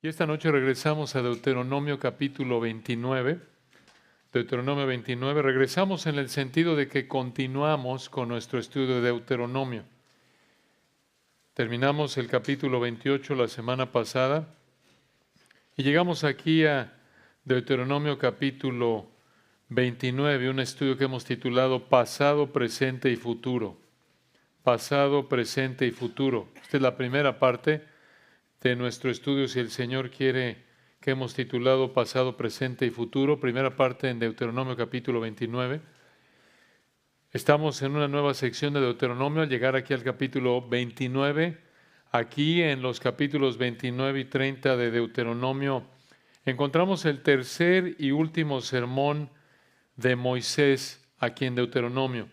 Y esta noche regresamos a Deuteronomio capítulo 29. Deuteronomio 29. Regresamos en el sentido de que continuamos con nuestro estudio de Deuteronomio. Terminamos el capítulo 28 la semana pasada y llegamos aquí a Deuteronomio capítulo 29, un estudio que hemos titulado Pasado, Presente y Futuro. Pasado, presente y futuro. Esta es la primera parte de nuestro estudio, si el Señor quiere, que hemos titulado Pasado, Presente y Futuro. Primera parte en Deuteronomio capítulo 29. Estamos en una nueva sección de Deuteronomio al llegar aquí al capítulo 29. Aquí en los capítulos 29 y 30 de Deuteronomio encontramos el tercer y último sermón de Moisés aquí en Deuteronomio.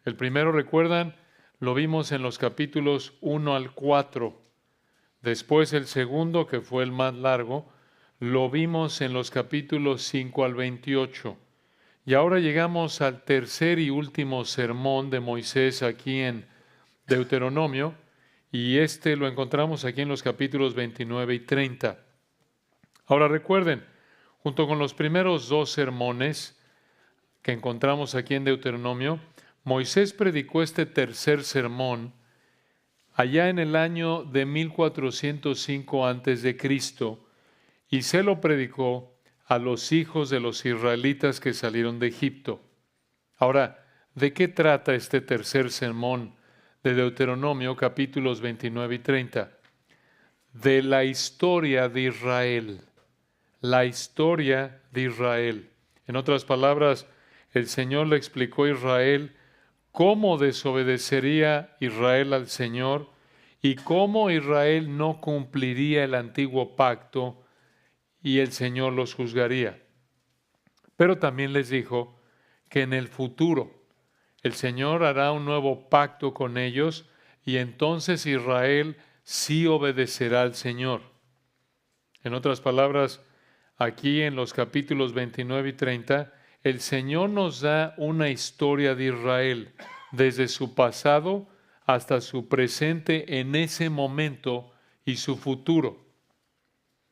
El primero, recuerdan, lo vimos en los capítulos 1 al 4. Después el segundo, que fue el más largo, lo vimos en los capítulos 5 al 28. Y ahora llegamos al tercer y último sermón de Moisés aquí en Deuteronomio, y este lo encontramos aquí en los capítulos 29 y 30. Ahora recuerden, junto con los primeros dos sermones que encontramos aquí en Deuteronomio, Moisés predicó este tercer sermón allá en el año de 1405 a.C., y se lo predicó a los hijos de los israelitas que salieron de Egipto. Ahora, ¿de qué trata este tercer sermón de Deuteronomio, capítulos 29 y 30? De la historia de Israel. La historia de Israel. En otras palabras, el Señor le explicó a Israel cómo desobedecería Israel al Señor y cómo Israel no cumpliría el antiguo pacto y el Señor los juzgaría. Pero también les dijo que en el futuro el Señor hará un nuevo pacto con ellos y entonces Israel sí obedecerá al Señor. En otras palabras, aquí en los capítulos 29 y 30, el Señor nos da una historia de Israel desde su pasado hasta su presente en ese momento y su futuro.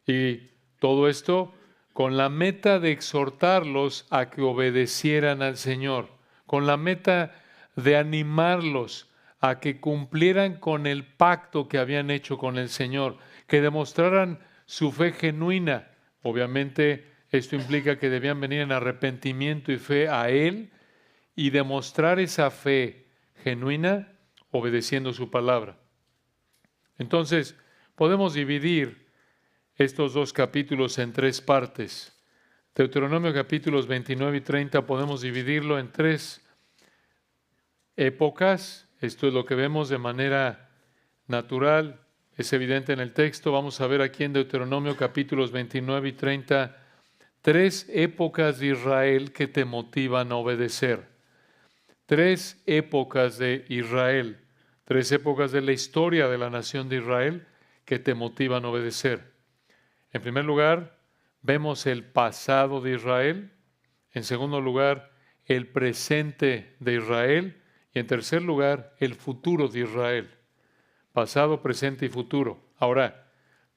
Y todo esto con la meta de exhortarlos a que obedecieran al Señor, con la meta de animarlos a que cumplieran con el pacto que habían hecho con el Señor, que demostraran su fe genuina. Obviamente, esto implica que debían venir en arrepentimiento y fe a Él y demostrar esa fe genuina obedeciendo su palabra. Entonces, podemos dividir estos dos capítulos en tres partes. Deuteronomio capítulos 29 y 30 podemos dividirlo en tres épocas. Esto es lo que vemos de manera natural. Es evidente en el texto. Vamos a ver aquí en Deuteronomio capítulos 29 y 30 tres épocas de Israel que te motivan a obedecer. Tres épocas de Israel. Tres épocas de la historia de la nación de Israel que te motivan a obedecer. En primer lugar, vemos el pasado de Israel. En segundo lugar, el presente de Israel. Y en tercer lugar, el futuro de Israel. Pasado, presente y futuro. Ahora,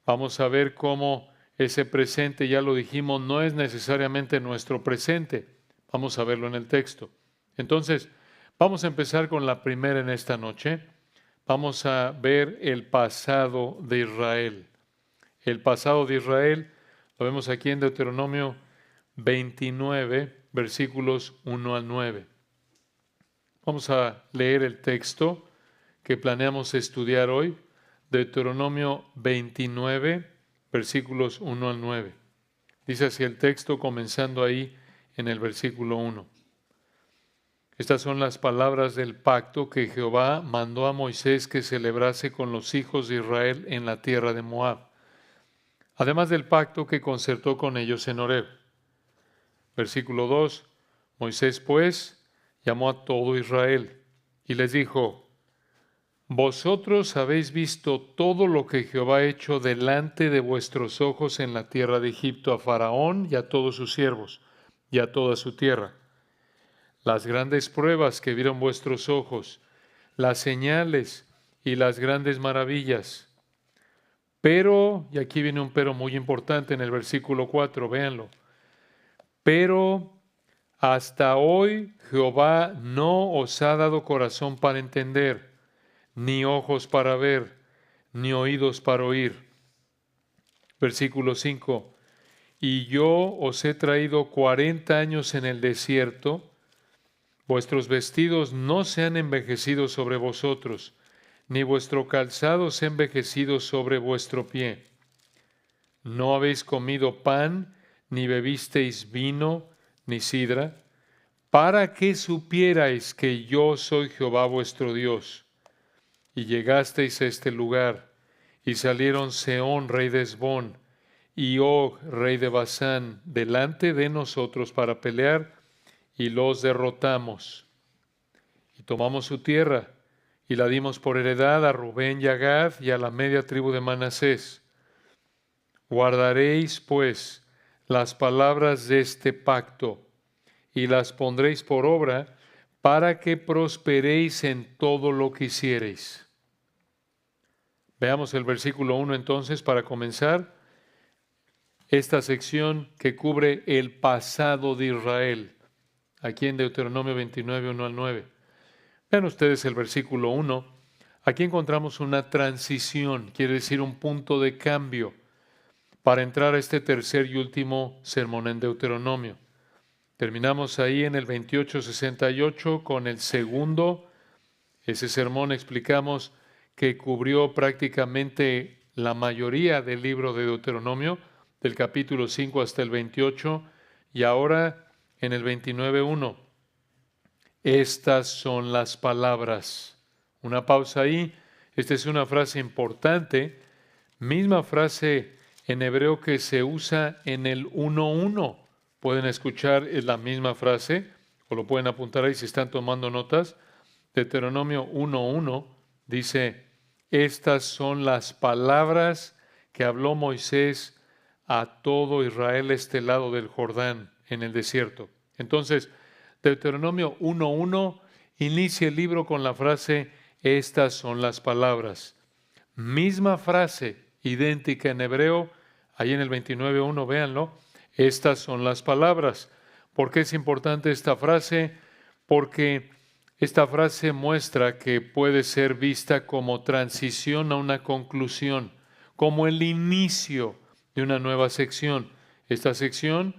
vamos a ver cómo ese presente, ya lo dijimos, no es necesariamente nuestro presente. Vamos a verlo en el texto. Entonces, vamos a empezar con la primera en esta noche. Vamos a ver el pasado de Israel. El pasado de Israel lo vemos aquí en Deuteronomio 29, versículos 1 al 9. Vamos a leer el texto que planeamos estudiar hoy, Deuteronomio 29, versículos 1 al 9. Dice así el texto, comenzando ahí en el versículo 1. Estas son las palabras del pacto que Jehová mandó a Moisés que celebrase con los hijos de Israel en la tierra de Moab, además del pacto que concertó con ellos en Horeb. Versículo 2. Moisés, pues, llamó a todo Israel y les dijo: Vosotros habéis visto todo lo que Jehová ha hecho delante de vuestros ojos en la tierra de Egipto a Faraón y a todos sus siervos y a toda su tierra. Las grandes pruebas que vieron vuestros ojos, las señales y las grandes maravillas. Pero, y aquí viene un pero muy importante en el versículo 4, véanlo. Pero hasta hoy Jehová no os ha dado corazón para entender, ni ojos para ver, ni oídos para oír. Versículo 5. Y yo os he traído 40 años en el desierto, vuestros vestidos no se han envejecido sobre vosotros, ni vuestro calzado se ha envejecido sobre vuestro pie. No habéis comido pan, ni bebisteis vino, ni sidra, para que supierais que yo soy Jehová vuestro Dios. Y llegasteis a este lugar, y salieron Sehón, rey de Hesbón, y Og, rey de Basán, delante de nosotros para pelear, y los derrotamos. Y tomamos su tierra, y la dimos por heredad a Rubén y a Gad, y a la media tribu de Manasés. Guardaréis, pues, las palabras de este pacto, y las pondréis por obra, para que prosperéis en todo lo que hiciereis. Veamos el versículo 1 entonces para comenzar esta sección que cubre el pasado de Israel, aquí en Deuteronomio 29, 1 al 9. Vean ustedes el versículo 1. Aquí encontramos una transición, quiere decir un punto de cambio, para entrar a este tercer y último sermón en Deuteronomio. Terminamos ahí en el 28:68 con el segundo. Ese sermón explicamos que cubrió prácticamente la mayoría del libro de Deuteronomio, del capítulo 5 hasta el 28, y ahora en el 29:1. Estas son las palabras. Una pausa ahí. Esta es una frase importante, misma frase en hebreo que se usa en el 1:1. Pueden escuchar la misma frase o lo pueden apuntar ahí si están tomando notas. Deuteronomio 1:1 dice, estas son las palabras que habló Moisés a todo Israel este lado del Jordán en el desierto. Entonces, Deuteronomio 1:1 inicia el libro con la frase, estas son las palabras. Misma frase, idéntica en hebreo, ahí en el 29:1, véanlo, estas son las palabras. ¿Por qué es importante esta frase? Porque esta frase muestra que puede ser vista como transición a una conclusión, como el inicio de una nueva sección. Esta sección,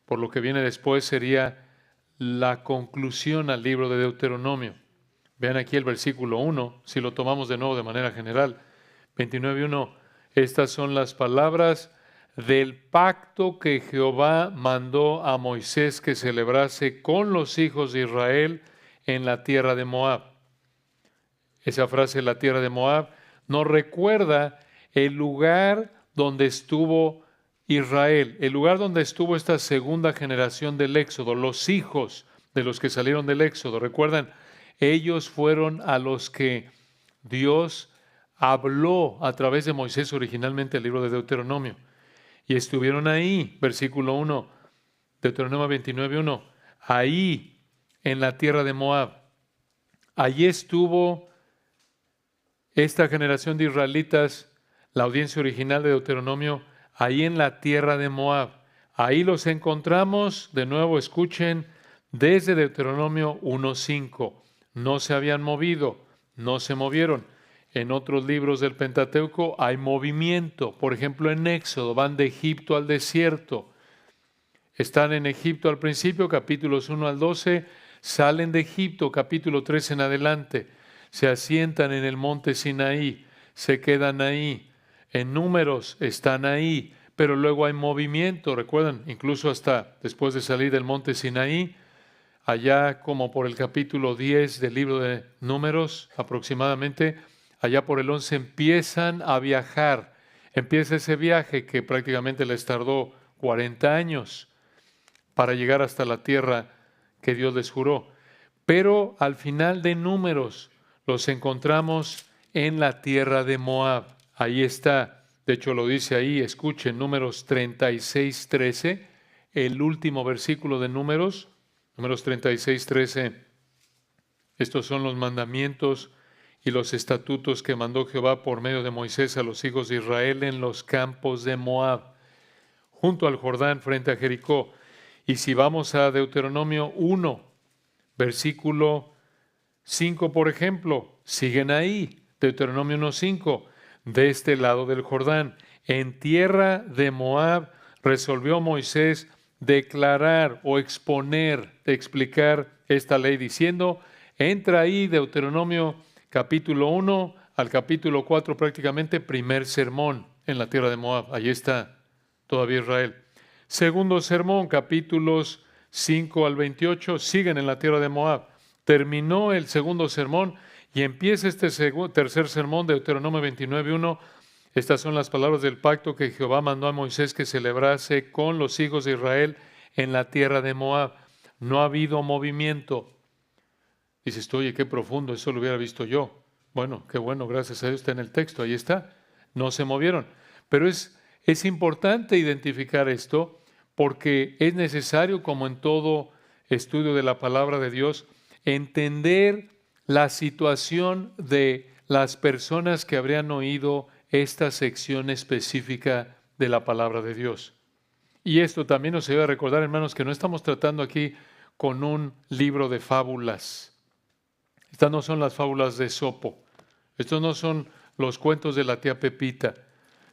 por lo que viene después, sería la conclusión al libro de Deuteronomio. Vean aquí el versículo 1, si lo tomamos de nuevo de manera general. 29:1, estas son las palabras del pacto que Jehová mandó a Moisés que celebrase con los hijos de Israel en la tierra de Moab. Esa frase, la tierra de Moab, nos recuerda el lugar donde estuvo Israel, el lugar donde estuvo esta segunda generación del Éxodo, los hijos de los que salieron del Éxodo. ¿Recuerdan? Ellos fueron a los que Dios habló a través de Moisés originalmente el libro de Deuteronomio. Y estuvieron ahí, versículo 1, Deuteronomio 29:1, ahí en la tierra de Moab. Allí estuvo esta generación de israelitas, la audiencia original de Deuteronomio, ahí en la tierra de Moab. Ahí los encontramos, de nuevo escuchen, desde Deuteronomio 1:5. No se habían movido, no se movieron. En otros libros del Pentateuco hay movimiento. Por ejemplo, en Éxodo van de Egipto al desierto. Están en Egipto al principio, capítulos 1 al 12. Salen de Egipto, capítulo 3 en adelante. Se asientan en el monte Sinaí. Se quedan ahí. En Números están ahí. Pero luego hay movimiento. Recuerdan, incluso hasta después de salir del monte Sinaí, allá como por el capítulo 10 del libro de Números aproximadamente, allá por el 11 empiezan a viajar. Empieza ese viaje que prácticamente les tardó 40 años para llegar hasta la tierra que Dios les juró. Pero al final de Números los encontramos en la tierra de Moab. Ahí está, de hecho lo dice ahí, escuchen, Números 36:13, el último versículo de Números 36:13. Estos son los mandamientos y los estatutos que mandó Jehová por medio de Moisés a los hijos de Israel en los campos de Moab, junto al Jordán, frente a Jericó. Y si vamos a Deuteronomio 1, versículo 5, por ejemplo, siguen ahí, Deuteronomio 1:5, de este lado del Jordán, en tierra de Moab, resolvió Moisés declarar o exponer, explicar esta ley, diciendo, entra ahí Deuteronomio capítulo 1 al capítulo 4, prácticamente primer sermón en la tierra de Moab. Allí está todavía Israel. Segundo sermón, capítulos 5 al 28, siguen en la tierra de Moab. Terminó el segundo sermón y empieza este tercer sermón de Deuteronomio 29:1. Estas son las palabras del pacto que Jehová mandó a Moisés que celebrase con los hijos de Israel en la tierra de Moab. No ha habido movimiento. Dices tú, oye, qué profundo, eso lo hubiera visto yo. Bueno, qué bueno, gracias a Dios está en el texto, ahí está. No se movieron. Pero es importante identificar esto porque es necesario, como en todo estudio de la palabra de Dios, entender la situación de las personas que habrían oído esta sección específica de la palabra de Dios. Y esto también nos ayuda a recordar, hermanos, que no estamos tratando aquí con un libro de fábulas. Estas no son las fábulas de Esopo. Estos no son los cuentos de la tía Pepita.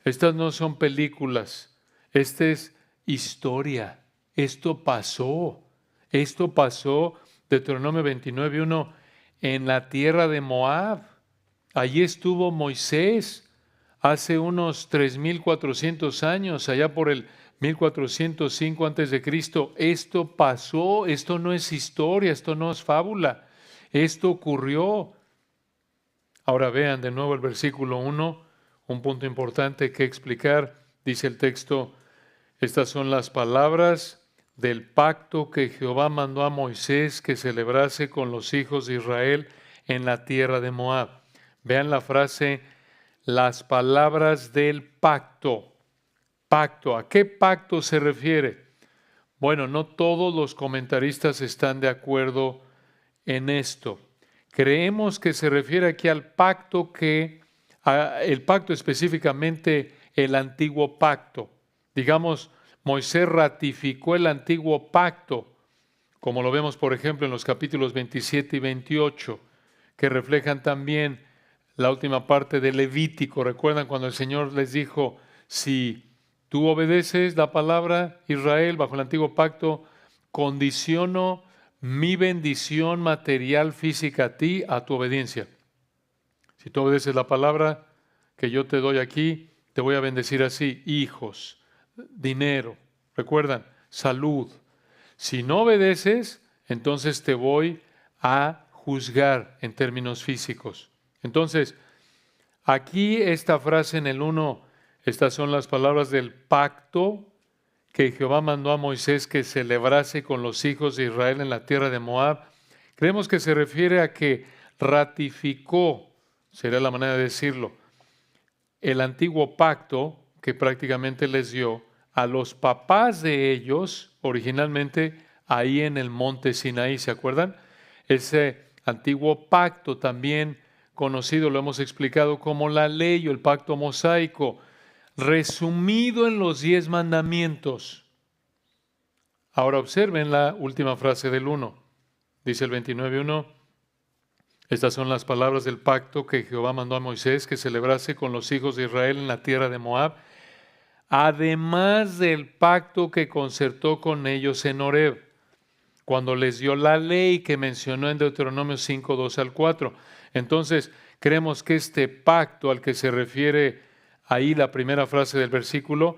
Estas no son películas. Esta es historia. Esto pasó. Esto pasó, Deuteronomio 29:1, en la tierra de Moab. Allí estuvo Moisés hace unos 3,400 años, allá por el 1405 antes de Cristo. Esto pasó. Esto no es historia. Esto no es fábula. Esto ocurrió. Ahora vean de nuevo el versículo 1, un punto importante que explicar. Dice el texto, estas son las palabras del pacto que Jehová mandó a Moisés que celebrase con los hijos de Israel en la tierra de Moab. Vean la frase, las palabras del pacto. Pacto, ¿a qué pacto se refiere? Bueno, no todos los comentaristas están de acuerdo en esto. Creemos que se refiere aquí al pacto el pacto específicamente el antiguo pacto. Digamos, Moisés ratificó el antiguo pacto, como lo vemos, por ejemplo, en los capítulos 27 y 28, que reflejan también la última parte de Levítico. ¿Recuerdan cuando el Señor les dijo, si tú obedeces la palabra, Israel, bajo el antiguo pacto, condiciono mi bendición material física a ti, a tu obediencia? Si tú obedeces la palabra que yo te doy aquí, te voy a bendecir así, hijos, dinero, recuerdan, salud. Si no obedeces, entonces te voy a juzgar en términos físicos. Entonces, aquí esta frase en el 1, estas son las palabras del pacto que Jehová mandó a Moisés que celebrase con los hijos de Israel en la tierra de Moab. Creemos que se refiere a que ratificó, sería la manera de decirlo, el antiguo pacto que prácticamente les dio a los papás de ellos, originalmente ahí en el monte Sinaí, ¿se acuerdan? Ese antiguo pacto también conocido, lo hemos explicado como la ley o el pacto mosaico, resumido en los 10 mandamientos. Ahora observen la última frase del 1. Dice el 29:1, estas son las palabras del pacto que Jehová mandó a Moisés que celebrase con los hijos de Israel en la tierra de Moab, además del pacto que concertó con ellos en Horeb, cuando les dio la ley que mencionó en Deuteronomio 5, 2 al 4. Entonces, creemos que este pacto al que se refiere ahí la primera frase del versículo,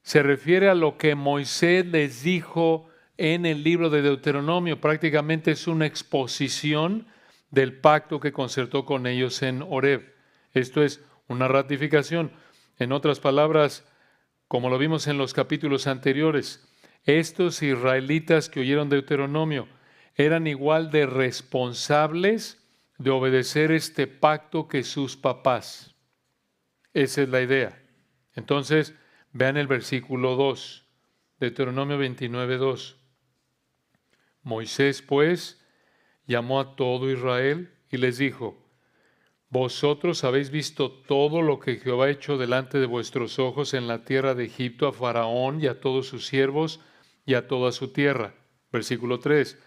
se refiere a lo que Moisés les dijo en el libro de Deuteronomio. Prácticamente es una exposición del pacto que concertó con ellos en Horeb. Esto es una ratificación. En otras palabras, como lo vimos en los capítulos anteriores, estos israelitas que oyeron Deuteronomio eran igual de responsables de obedecer este pacto que sus papás. Esa es la idea. Entonces, vean el versículo 2, Deuteronomio 29:2. Moisés, pues, llamó a todo Israel y les dijo, vosotros habéis visto todo lo que Jehová ha hecho delante de vuestros ojos en la tierra de Egipto a Faraón y a todos sus siervos y a toda su tierra. Versículo 3.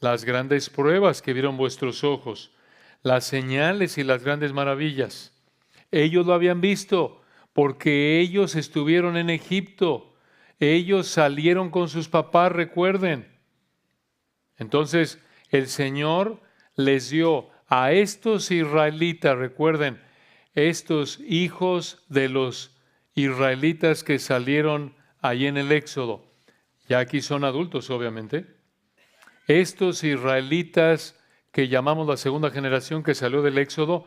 Las grandes pruebas que vieron vuestros ojos, las señales y las grandes maravillas. Ellos lo habían visto porque ellos estuvieron en Egipto. Ellos salieron con sus papás, recuerden. Entonces, el Señor les dio a estos israelitas, recuerden, estos hijos de los israelitas que salieron allí en el Éxodo, ya aquí son adultos obviamente, estos israelitas que llamamos la segunda generación que salió del Éxodo,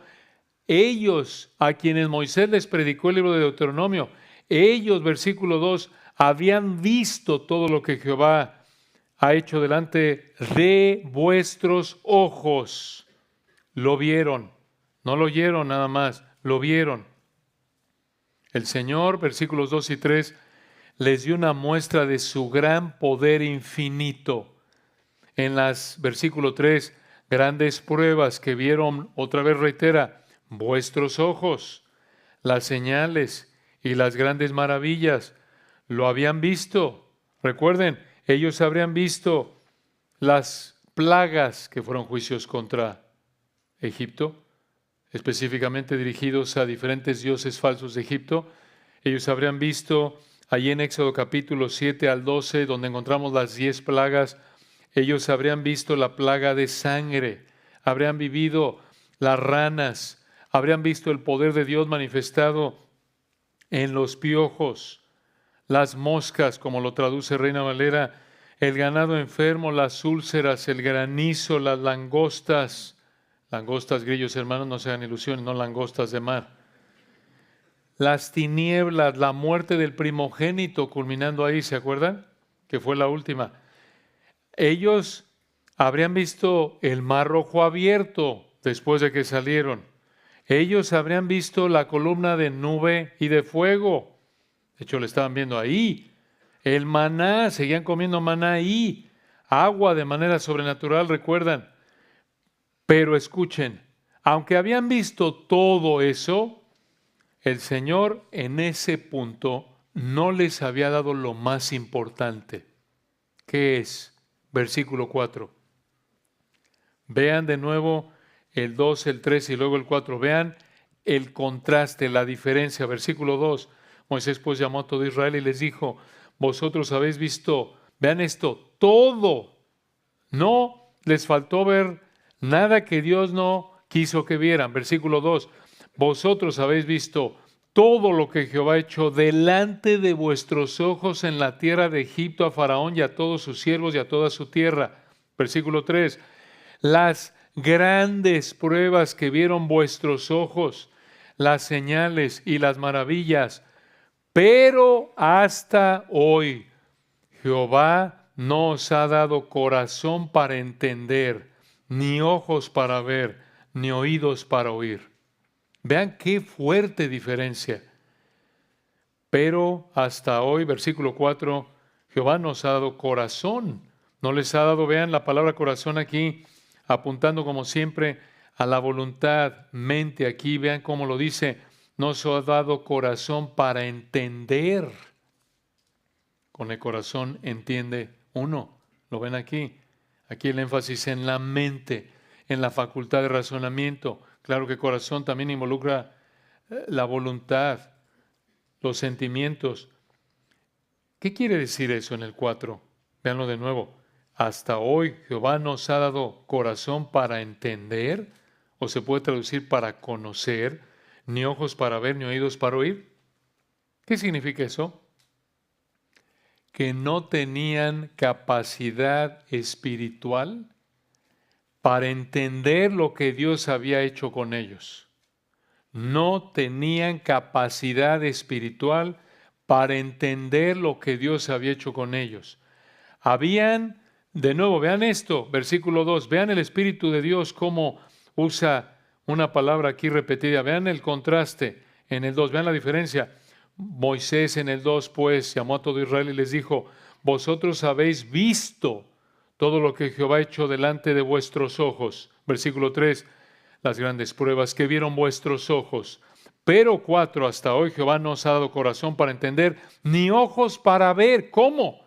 ellos a quienes Moisés les predicó el libro de Deuteronomio, ellos, versículo 2, habían visto todo lo que Jehová ha hecho delante de vuestros ojos. Lo vieron, no lo oyeron nada más, lo vieron. El Señor, versículos 2 y 3, les dio una muestra de su gran poder infinito. En las, versículo 3, grandes pruebas que vieron, otra vez reitera, vuestros ojos, las señales y las grandes maravillas, lo habían visto. Recuerden, ellos habrían visto las plagas que fueron juicios contra Egipto, específicamente dirigidos a diferentes dioses falsos de Egipto. Ellos habrían visto allí en Éxodo capítulo 7 al 12, donde encontramos las 10 plagas. Ellos habrían visto la plaga de sangre, habrían vivido las ranas, habrían visto el poder de Dios manifestado en los piojos, las moscas, como lo traduce Reina Valera, el ganado enfermo, las úlceras, el granizo, las langostas, grillos hermanos, no se hagan ilusiones, no langostas de mar, las tinieblas, la muerte del primogénito, culminando ahí, ¿se acuerdan? Que fue la última. Ellos habrían visto el mar rojo abierto después de que salieron. Ellos habrían visto la columna de nube y de fuego. De hecho, lo estaban viendo ahí. El maná, seguían comiendo maná ahí. Agua de manera sobrenatural, recuerdan. Pero escuchen, aunque habían visto todo eso, el Señor en ese punto no les había dado lo más importante. ¿Qué es? Versículo 4. Vean de nuevo el 2, el 3 y luego el 4. Vean el contraste, la diferencia. Versículo 2. Moisés pues llamó a todo Israel y les dijo, vosotros habéis visto, vean esto, todo. No les faltó ver nada que Dios no quiso que vieran. Versículo 2. Vosotros habéis visto todo lo que Jehová ha hecho delante de vuestros ojos en la tierra de Egipto a Faraón y a todos sus siervos y a toda su tierra. Versículo 3. Las grandes pruebas que vieron vuestros ojos, las señales y las maravillas. Pero hasta hoy Jehová no os ha dado corazón para entender, ni ojos para ver, ni oídos para oír. Vean qué fuerte diferencia. Pero hasta hoy, versículo 4, Jehová nos ha dado corazón. No les ha dado, vean la palabra corazón aquí, apuntando como siempre a la voluntad, mente aquí, vean cómo lo dice, nos ha dado corazón para entender. Con el corazón entiende uno, lo ven aquí. Aquí el énfasis en la mente, en la facultad de razonamiento. Claro que corazón también involucra la voluntad, los sentimientos. ¿Qué quiere decir eso en el 4? Véanlo de nuevo. Hasta hoy Jehová nos ha dado corazón para entender, o se puede traducir para conocer, ni ojos para ver, ni oídos para oír. ¿Qué significa eso? Que no tenían capacidad espiritual para entender lo que Dios había hecho con ellos. No tenían capacidad espiritual para entender lo que Dios había hecho con ellos. Habían, de nuevo, vean esto, versículo 2, vean el Espíritu de Dios cómo usa una palabra aquí repetida. Vean el contraste en el 2, vean la diferencia. Moisés en el 2, pues, llamó a todo Israel y les dijo, vosotros habéis visto todo lo que Jehová ha hecho delante de vuestros ojos. Versículo 3, las grandes pruebas que vieron vuestros ojos. Pero 4, hasta hoy Jehová no os ha dado corazón para entender, ni ojos para ver. ¿Cómo?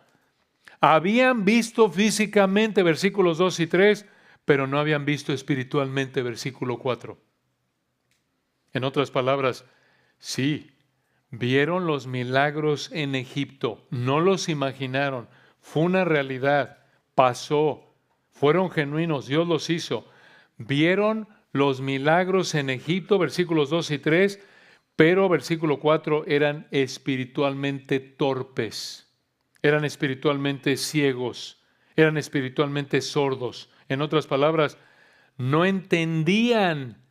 Habían visto físicamente, versículos 2 y 3, pero no habían visto espiritualmente, versículo 4. En otras palabras, sí, vieron los milagros en Egipto, no los imaginaron, fue una realidad, pasó, fueron genuinos, Dios los hizo. Vieron los milagros en Egipto, versículos 2 y 3, pero versículo 4, eran espiritualmente torpes, eran espiritualmente ciegos, eran espiritualmente sordos. En otras palabras, no entendían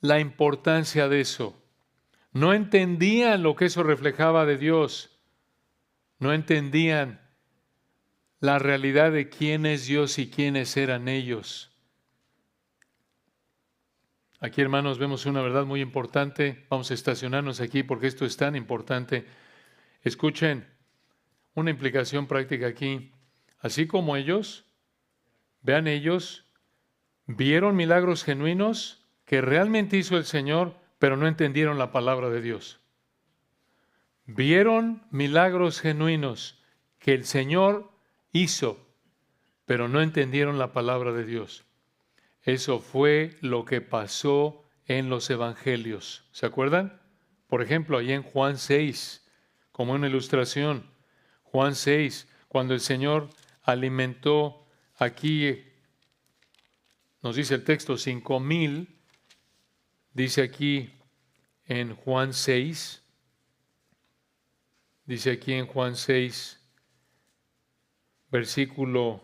la importancia de eso. No entendían lo que eso reflejaba de Dios. No entendían la realidad de quién es Dios y quiénes eran ellos. Aquí, hermanos, vemos una verdad muy importante. Vamos a estacionarnos aquí porque esto es tan importante. Escuchen, una implicación práctica aquí. Así como ellos, vean ellos, vieron milagros genuinos que realmente hizo el Señor, pero no entendieron la palabra de Dios. Vieron milagros genuinos que el Señor hizo, pero no entendieron la palabra de Dios. Eso fue lo que pasó en los evangelios. ¿Se acuerdan? Por ejemplo, ahí en Juan 6, como una ilustración, Juan 6, cuando el Señor alimentó aquí, nos dice el texto, 5,000, dice aquí en Juan 6, dice aquí en Juan 6, versículo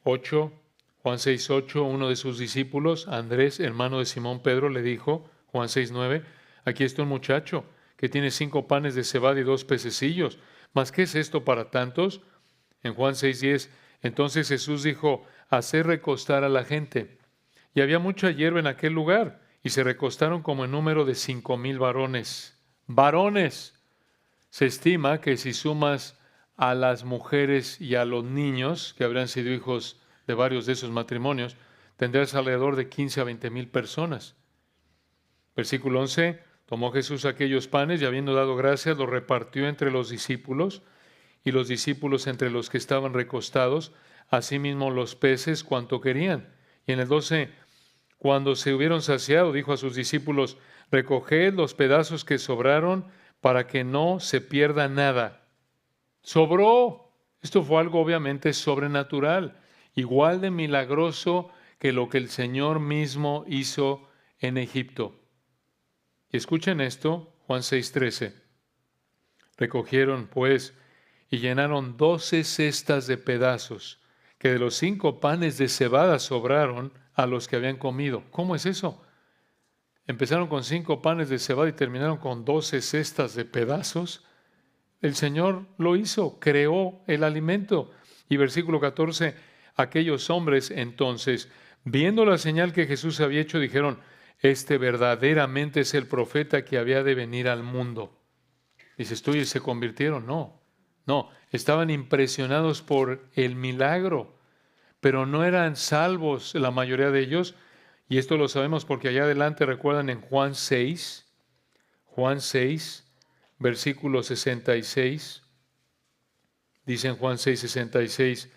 8, Juan 6, 8, uno de sus discípulos, Andrés, hermano de Simón Pedro, le dijo, Juan 6, 9, aquí está un muchacho que tiene 5 panes de cebada y 2 pececillos. ¿Mas qué es esto para tantos? En Juan 6, 10, entonces Jesús dijo, haced recostar a la gente. Y había mucha hierba en aquel lugar, y se recostaron como en número de 5,000 varones. ¡Varones! Se estima que si sumas a las mujeres y a los niños, que habrían sido hijos de varios de esos matrimonios, tendrás alrededor de 15 a 20,000 personas. Versículo 11, tomó Jesús aquellos panes y habiendo dado gracias, los repartió entre los discípulos y los discípulos entre los que estaban recostados, asimismo los peces cuanto querían. Y en el 12, cuando se hubieron saciado, dijo a sus discípulos, recoged los pedazos que sobraron para que no se pierda nada. Sobró. Esto fue algo obviamente sobrenatural, igual de milagroso que lo que el Señor mismo hizo en Egipto. Y escuchen esto, Juan 6:13. Recogieron pues y llenaron 12 cestas de pedazos, que de los 5 panes de cebada sobraron a los que habían comido. ¿Cómo es eso? Empezaron con 5 panes de cebada y terminaron con 12 cestas de pedazos. El Señor lo hizo, creó el alimento. Y versículo 14, aquellos hombres entonces, viendo la señal que Jesús había hecho, dijeron, este verdaderamente es el profeta que había de venir al mundo. Dices tú, ¿y se convirtieron? No, estaban impresionados por el milagro, pero no eran salvos la mayoría de ellos. Y esto lo sabemos porque allá adelante recuerdan en Juan 6, versículo 66, dice en Juan 6, 66,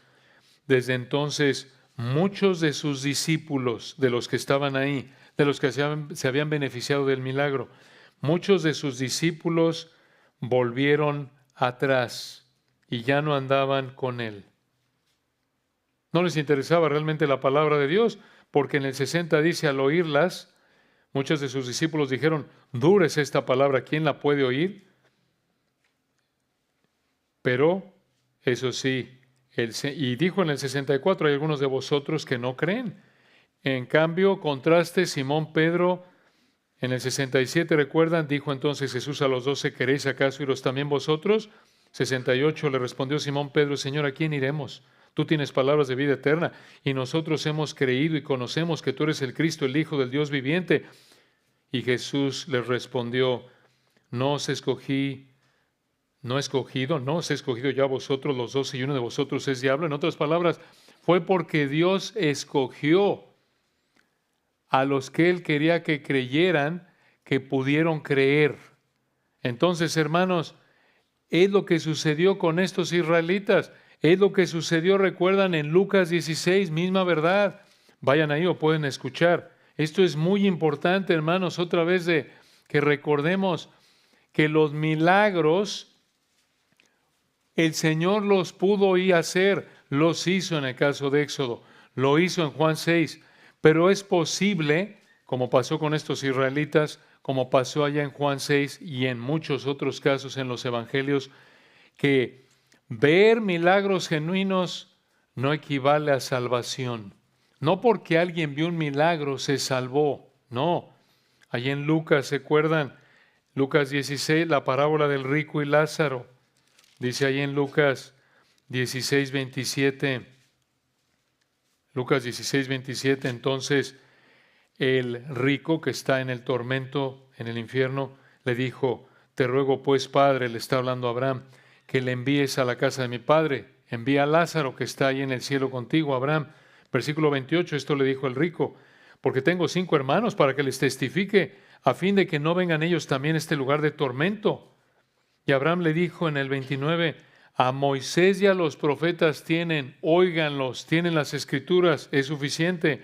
desde entonces muchos de sus discípulos, de los que estaban ahí, de los que se habían beneficiado del milagro, muchos de sus discípulos volvieron atrás y ya no andaban con él. No les interesaba realmente la palabra de Dios, porque en el 60 dice, al oírlas, muchos de sus discípulos dijeron, dura es esta palabra, ¿quién la puede oír? Pero, eso sí, y dijo en el 64, hay algunos de vosotros que no creen. En cambio, contraste, Simón Pedro, en el 67, recuerdan, dijo entonces Jesús a los 12, ¿queréis acaso iros también vosotros? 68, le respondió Simón Pedro, Señor, ¿a quién iremos? Tú tienes palabras de vida eterna, y nosotros hemos creído y conocemos que tú eres el Cristo, el Hijo del Dios viviente. Y Jesús les respondió, no os he escogido ya vosotros los 12 y uno de vosotros es diablo. En otras palabras, fue porque Dios escogió a los que Él quería que creyeran, que pudieron creer. Entonces, hermanos, es lo que sucedió con estos israelitas. Es lo que sucedió, recuerdan, en Lucas 16, misma verdad. Vayan ahí o pueden escuchar. Esto es muy importante, hermanos, otra vez de que recordemos que los milagros, el Señor los pudo ir a hacer, los hizo en el caso de Éxodo, lo hizo en Juan 6, pero es posible, como pasó con estos israelitas, como pasó allá en Juan 6 y en muchos otros casos en los evangelios, que ver milagros genuinos no equivale a salvación. No porque alguien vio un milagro se salvó, no. Allí en Lucas, ¿se acuerdan? Lucas 16, la parábola del rico y Lázaro. Dice ahí en Lucas 16, 27. Lucas 16, 27, entonces el rico que está en el tormento, en el infierno, le dijo, te ruego pues, Padre, le está hablando a Abraham, que le envíes a la casa de mi padre. Envía a Lázaro que está ahí en el cielo contigo, Abraham. Versículo 28, esto le dijo el rico, porque tengo 5 hermanos para que les testifique, a fin de que no vengan ellos también a este lugar de tormento. Y Abraham le dijo en el 29, a Moisés y a los profetas tienen, óiganlos, tienen las escrituras, es suficiente.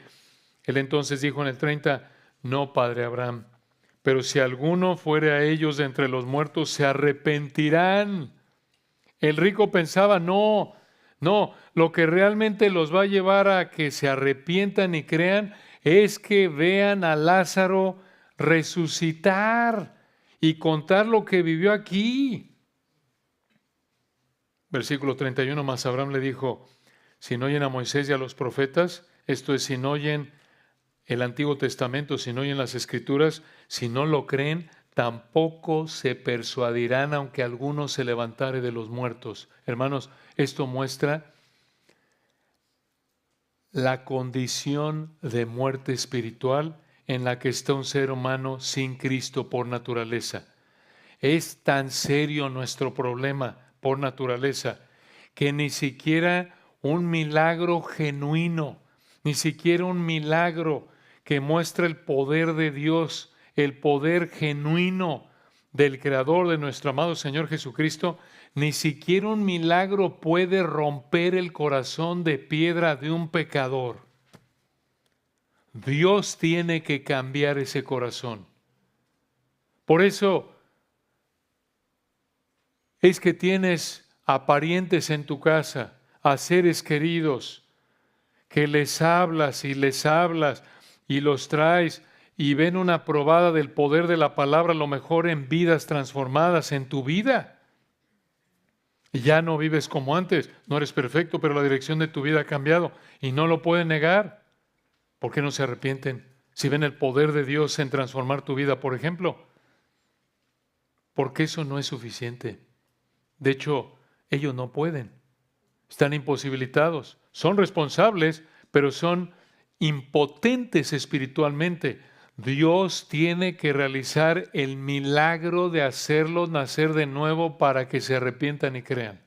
Él entonces dijo en el 30, no, padre Abraham, pero si alguno fuere a ellos de entre los muertos, se arrepentirán. El rico pensaba, no, lo que realmente los va a llevar a que se arrepientan y crean es que vean a Lázaro resucitar y contar lo que vivió aquí. Versículo 31, más Abraham le dijo, si no oyen a Moisés y a los profetas, esto es, si no oyen el Antiguo Testamento, si no oyen las Escrituras, si no lo creen, tampoco se persuadirán, aunque alguno se levantare de los muertos. Hermanos, esto muestra la condición de muerte espiritual en la que está un ser humano sin Cristo por naturaleza. Es tan serio nuestro problema por naturaleza que ni siquiera un milagro genuino, ni siquiera un milagro que muestra el poder de Dios, el poder genuino del Creador de nuestro amado Señor Jesucristo, ni siquiera un milagro puede romper el corazón de piedra de un pecador. Dios tiene que cambiar ese corazón. Por eso es que tienes a parientes en tu casa, a seres queridos, que les hablas y los traes y ven una probada del poder de la palabra, a lo mejor en vidas transformadas en tu vida. Ya no vives como antes, no eres perfecto, pero la dirección de tu vida ha cambiado y no lo pueden negar. ¿Por qué no se arrepienten? Si ven el poder de Dios en transformar tu vida, por ejemplo. Porque eso no es suficiente. De hecho, ellos no pueden. Están imposibilitados. Son responsables, pero son impotentes espiritualmente. Dios tiene que realizar el milagro de hacerlos nacer de nuevo para que se arrepientan y crean.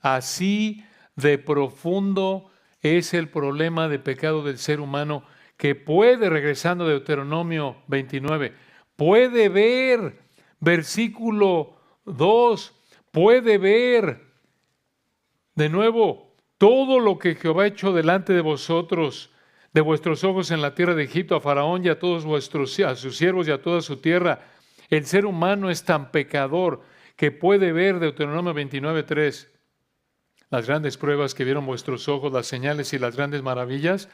Así de profundo es el problema de pecado del ser humano que puede, regresando de Deuteronomio 29, puede ver, versículo 2, puede ver de nuevo todo lo que Jehová ha hecho delante de vosotros, de vuestros ojos en la tierra de Egipto, a Faraón y a todos a sus siervos y a toda su tierra. El ser humano es tan pecador que puede ver, Deuteronomio 29:3, las grandes pruebas que vieron vuestros ojos, las señales y las grandes maravillas,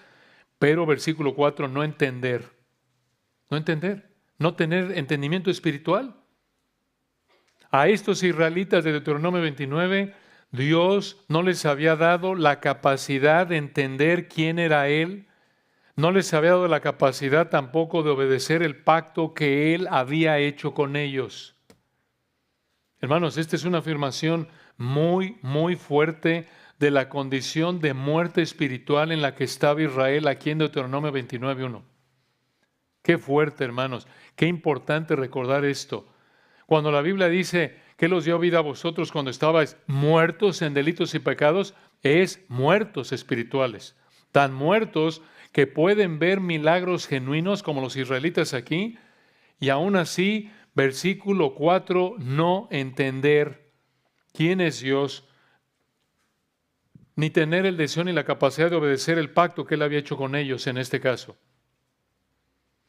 pero versículo 4, no entender, no tener entendimiento espiritual. A estos israelitas de Deuteronomio 29, Dios no les había dado la capacidad de entender quién era Él, no les había dado la capacidad tampoco de obedecer el pacto que Él había hecho con ellos. Hermanos, esta es una afirmación muy, muy fuerte de la condición de muerte espiritual en la que estaba Israel aquí en Deuteronomio 29:1. Qué fuerte, hermanos, qué importante recordar esto. Cuando la Biblia dice que los dio vida a vosotros cuando estabais muertos en delitos y pecados, es muertos espirituales. Tan muertos que pueden ver milagros genuinos como los israelitas aquí, y aún así, versículo 4, no entender quién es Dios, ni tener el deseo ni la capacidad de obedecer el pacto que Él había hecho con ellos en este caso.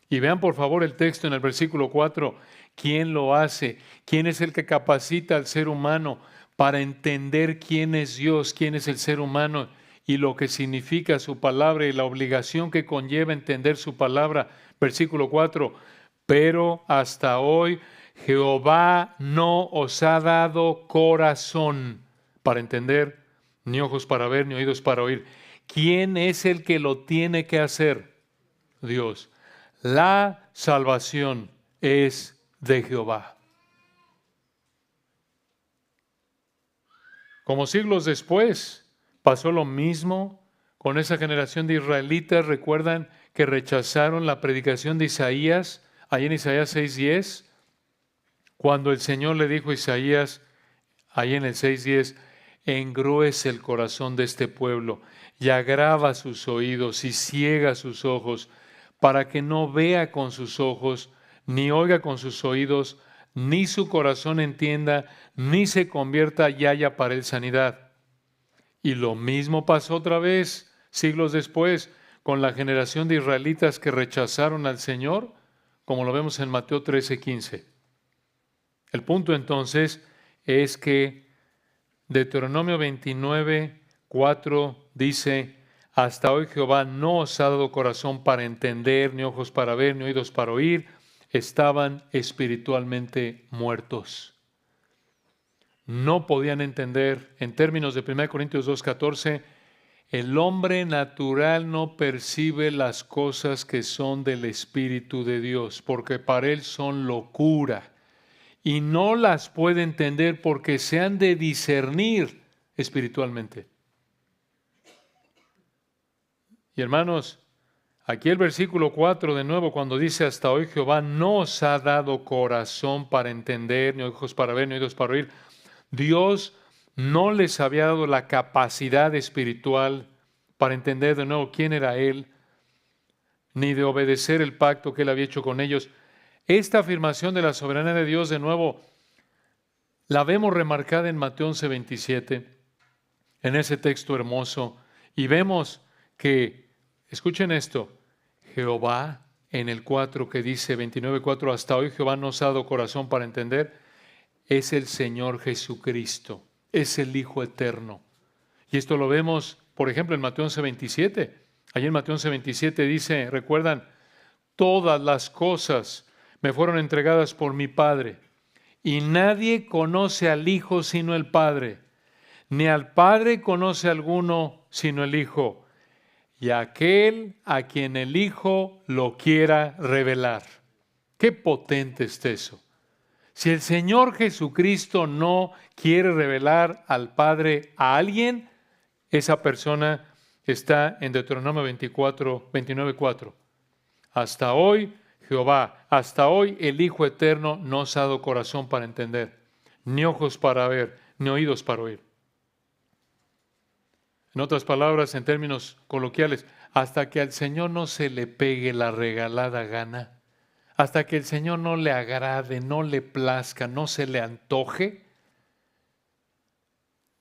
Y vean por favor el texto en el versículo 4, ¿quién lo hace? ¿Quién es el que capacita al ser humano para entender quién es Dios, quién es el ser humano y lo que significa su palabra y la obligación que conlleva entender su palabra? Versículo 4, pero hasta hoy Jehová no os ha dado corazón para entender, ni ojos para ver, ni oídos para oír. ¿Quién es el que lo tiene que hacer? Dios. La salvación es de Jehová. Como siglos después, pasó lo mismo con esa generación de israelitas. ¿Recuerdan que rechazaron la predicación de Isaías? Ahí en Isaías 6:10, cuando el Señor le dijo a Isaías, ahí en el 6:10, engruece el corazón de este pueblo y agrava sus oídos y ciega sus ojos, para que no vea con sus ojos, ni oiga con sus oídos, ni su corazón entienda, ni se convierta y haya para él sanidad. Y lo mismo pasó otra vez, siglos después, con la generación de israelitas que rechazaron al Señor, como lo vemos en Mateo 13:15. El punto entonces es que Deuteronomio 29:4 dice, hasta hoy Jehová no os ha dado corazón para entender, ni ojos para ver, ni oídos para oír. Estaban espiritualmente muertos. No podían entender. En términos de 1 Corintios 2:14, el hombre natural no percibe las cosas que son del Espíritu de Dios, porque para él son locura, y no las puede entender porque se han de discernir espiritualmente. Y hermanos, aquí el versículo 4 de nuevo, cuando dice hasta hoy Jehová no os ha dado corazón para entender, ni ojos para ver, ni oídos para oír. Dios no les había dado la capacidad espiritual para entender de nuevo quién era Él, ni de obedecer el pacto que Él había hecho con ellos. Esta afirmación de la soberanía de Dios de nuevo la vemos remarcada en Mateo 11:27, en ese texto hermoso, y vemos que, escuchen esto, Jehová, en el 4 que dice 29:4, hasta hoy Jehová nos ha dado corazón para entender, es el Señor Jesucristo, es el Hijo eterno. Y esto lo vemos, por ejemplo, en Mateo 11:27. Allí en Mateo 11:27 dice, recuerdan, todas las cosas me fueron entregadas por mi Padre, y nadie conoce al Hijo sino el Padre, ni al Padre conoce alguno sino el Hijo, y aquel a quien el Hijo lo quiera revelar. Qué potente es eso. Si el Señor Jesucristo no quiere revelar al Padre a alguien, esa persona está en Deuteronomio 29:4. Hasta hoy, Jehová, hasta hoy el Hijo Eterno no os ha dado corazón para entender, ni ojos para ver, ni oídos para oír. En otras palabras, en términos coloquiales, hasta que al Señor no se le pegue la regalada gana, hasta que el Señor no le agrade, no le plazca, no se le antoje,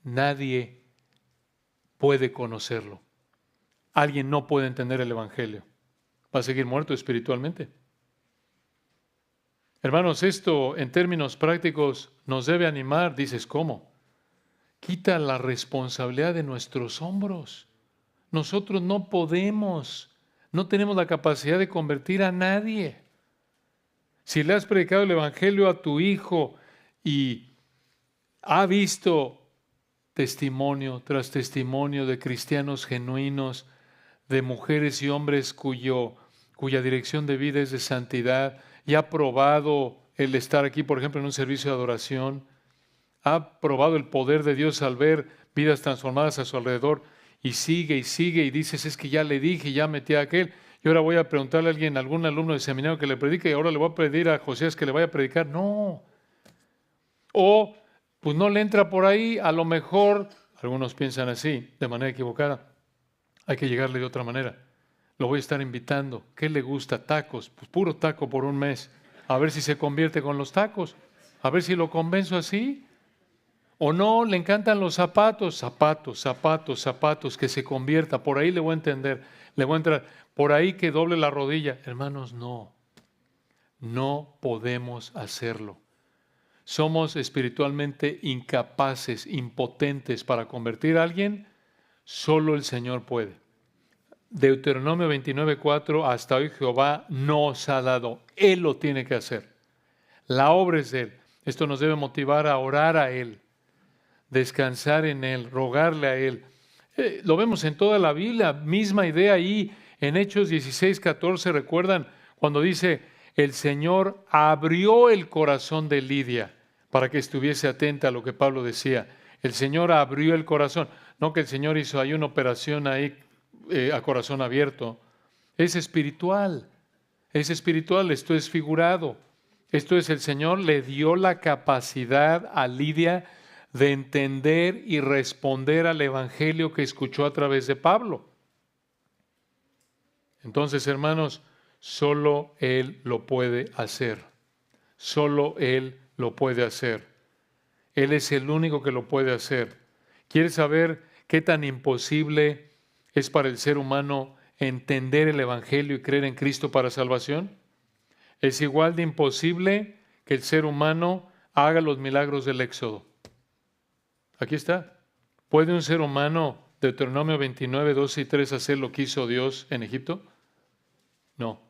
nadie puede conocerlo. Alguien no puede entender el Evangelio. Va a seguir muerto espiritualmente. Hermanos, esto en términos prácticos nos debe animar. Dices, ¿cómo? Quita la responsabilidad de nuestros hombros. Nosotros no podemos, no tenemos la capacidad de convertir a nadie. Si le has predicado el Evangelio a tu hijo y ha visto testimonio tras testimonio de cristianos genuinos, de mujeres y hombres cuya dirección de vida es de santidad, y ha probado el estar aquí, por ejemplo, en un servicio de adoración, ha probado el poder de Dios al ver vidas transformadas a su alrededor, y sigue, y dices, es que ya le dije, ya metí a aquel, y ahora voy a preguntarle a alguien, algún alumno de seminario que le predique, y ahora le voy a pedir a Josías que le vaya a predicar. No. O, pues no le entra por ahí, a lo mejor, algunos piensan así, de manera equivocada, hay que llegarle de otra manera. Lo voy a estar invitando. ¿Qué le gusta? Tacos. Pues puro taco por un mes. A ver si se convierte con los tacos. A ver si lo convenzo así. O no, le encantan los zapatos. Zapatos, zapatos, zapatos. Que se convierta. Por ahí le voy a entender. Le voy a entrar. Por ahí que doble la rodilla. Hermanos, no. No podemos hacerlo. Somos espiritualmente incapaces, impotentes para convertir a alguien. Solo el Señor puede. Deuteronomio 29:4, hasta hoy Jehová nos ha dado. Él lo tiene que hacer. La obra es de Él. Esto nos debe motivar a orar a Él, descansar en Él, rogarle a Él. Lo vemos en toda la Biblia, misma idea ahí en Hechos 16:14. ¿Recuerdan cuando dice, el Señor abrió el corazón de Lidia para que estuviese atenta a lo que Pablo decía? El Señor abrió el corazón. No que el Señor hizo ahí una operación ahí a corazón abierto. Es espiritual. Es espiritual, esto es figurado. Esto es, el Señor le dio la capacidad a Lidia de entender y responder al evangelio que escuchó a través de Pablo. Entonces, hermanos, solo Él lo puede hacer. Solo Él lo puede hacer. Él es el único que lo puede hacer. ¿Quieres saber qué tan imposible es para el ser humano entender el evangelio y creer en Cristo para salvación? Es igual de imposible que el ser humano haga los milagros del Éxodo. Aquí está. ¿Puede un ser humano, Deuteronomio 29, 2 y 3, hacer lo que hizo Dios en Egipto? No.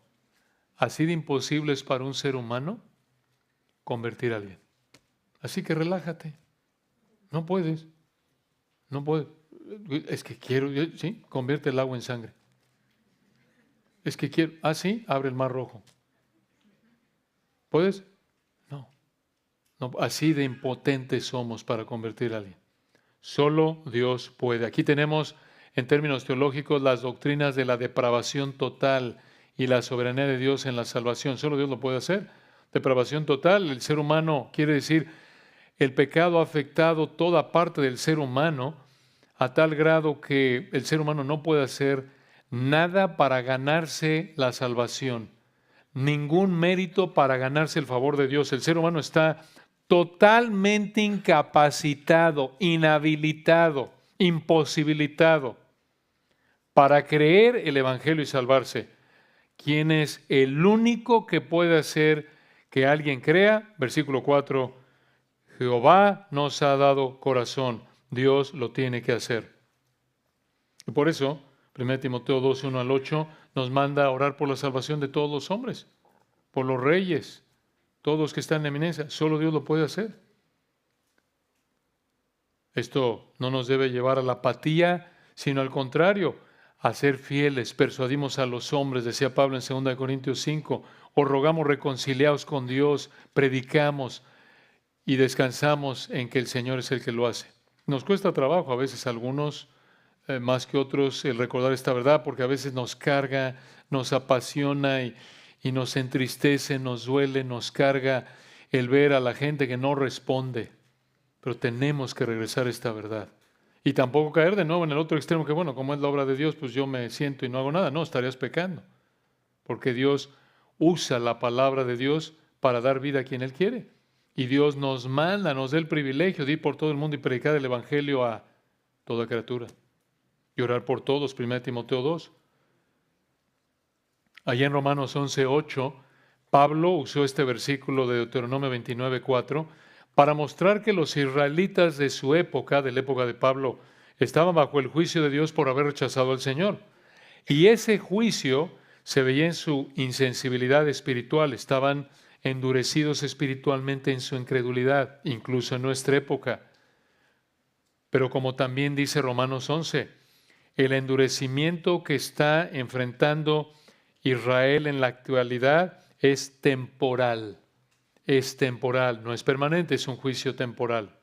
Así de imposible es para un ser humano convertir a alguien. Así que relájate. No puedes. No puedes. Es que quiero, ¿sí? Convierte el agua en sangre. Es que quiero, sí, abre el mar rojo. ¿Puedes? No. No. Así de impotentes somos para convertir a alguien. Solo Dios puede. Aquí tenemos, en términos teológicos, las doctrinas de la depravación total y la soberanía de Dios en la salvación. Solo Dios lo puede hacer. Depravación total, el ser humano, quiere decir, el pecado ha afectado toda parte del ser humano a tal grado que el ser humano no puede hacer nada para ganarse la salvación, ningún mérito para ganarse el favor de Dios. El ser humano está totalmente incapacitado, inhabilitado, imposibilitado para creer el evangelio y salvarse. ¿Quién es el único que puede hacer que alguien crea? Versículo 4, Jehová nos ha dado corazón. Dios lo tiene que hacer. Y por eso, 1 Timoteo 2, 1 al 8, nos manda a orar por la salvación de todos los hombres, por los reyes, todos los que están en eminencia. Solo Dios lo puede hacer. Esto no nos debe llevar a la apatía, sino al contrario, a ser fieles. Persuadimos a los hombres, decía Pablo en 2 Corintios 5, os rogamos reconciliados con Dios, predicamos y descansamos en que el Señor es el que lo hace. Nos cuesta trabajo a veces a algunos, más que otros, el recordar esta verdad, porque a veces nos carga, nos apasiona y nos entristece, nos duele, nos carga el ver a la gente que no responde. Pero tenemos que regresar a esta verdad. Y tampoco caer de nuevo en el otro extremo, que bueno, como es la obra de Dios, pues yo me siento y no hago nada. No, estarías pecando. Porque Dios usa la palabra de Dios para dar vida a quien Él quiere. Y Dios nos manda, nos da el privilegio de ir por todo el mundo y predicar el evangelio a toda criatura. Y orar por todos, 1 Timoteo 2. Allá en Romanos 11:8, Pablo usó este versículo de Deuteronomio 29:4 para mostrar que los israelitas de su época, de la época de Pablo, estaban bajo el juicio de Dios por haber rechazado al Señor. Y ese juicio se veía en su insensibilidad espiritual, estaban endurecidos espiritualmente en su incredulidad, incluso en nuestra época. Pero como también dice Romanos 11, el endurecimiento que está enfrentando Israel en la actualidad es temporal, no es permanente, es un juicio temporal.